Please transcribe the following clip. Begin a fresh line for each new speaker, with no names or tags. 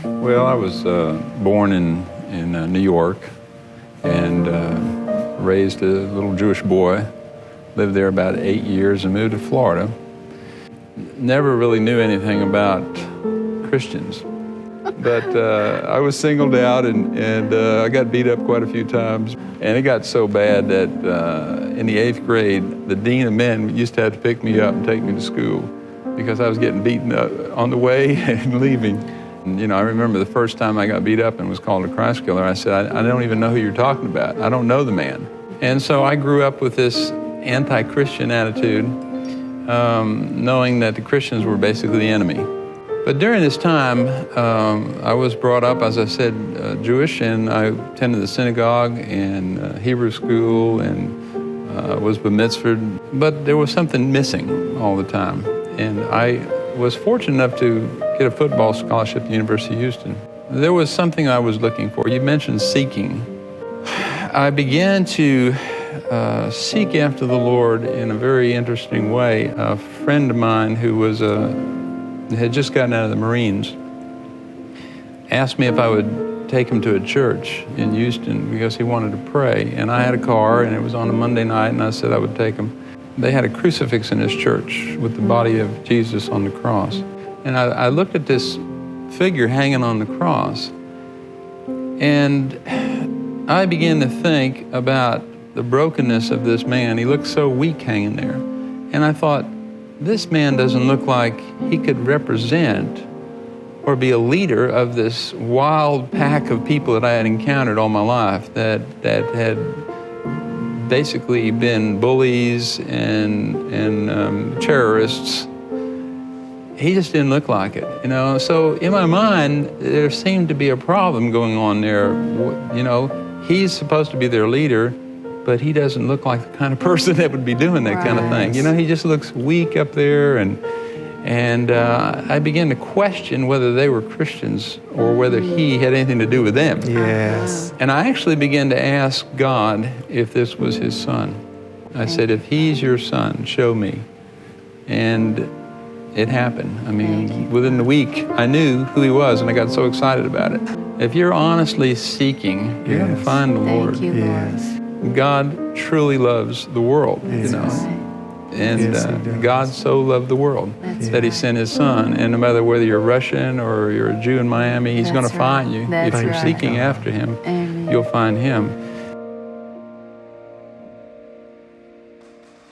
Well, I was born in New York and raised a little Jewish boy. Lived there about 8 years and moved to Florida. Never really knew anything about Christians. But I was singled out and I got beat up quite a few times. And it got so bad that in the 8th grade, the dean of men used to have to pick me up and take me to school because I was getting beaten up on the way and leaving. And, you know, I remember the first time I got beat up and was called a Christ killer. I said, I don't even know who you're talking about. I don't know the man. And so I grew up with this anti-Christian attitude, knowing that the Christians were basically the enemy. But during this time, I was brought up, as I said, Jewish, and I attended the synagogue and Hebrew school and was bar mitzvahed. But there was something missing all the time. And I was fortunate enough to get a football scholarship at the University of Houston. There was something I was looking for. You mentioned seeking. I began to seek after the Lord in a very interesting way. A friend of mine who was had just gotten out of the Marines asked me if I would take him to a church in Houston because he wanted to pray. And I had a car and it was on a Monday night and I said I would take him. They had a crucifix in this church with the body of Jesus on the cross. And I looked at this figure hanging on the cross and I began to think about the brokenness of this man. He looked so weak hanging there. And I thought, this man doesn't look like he could represent or be a leader of this wild pack of people that I had encountered all my life that had basically been bullies and terrorists. He just didn't look like it, you know? So in my mind, there seemed to be a problem going on there. You know, he's supposed to be their leader, but he doesn't look like the kind of person that would be doing that kind of thing. You know, he just looks weak up there, and I began to question whether they were Christians or whether he had anything to do with them.
Yes.
And I actually began to ask God if this was his son. I said, if he's your son, show me. And it happened. I mean, within the week, I knew who he was, and I got so excited about it. If you're honestly seeking, you're going to find the Lord.
Thank you,
Yes.
God truly loves the world, you know. And God so loved the world that he sent his son. And no matter whether you're Russian or you're a Jew in Miami, he's going to find you. If you're seeking after him, you'll find him.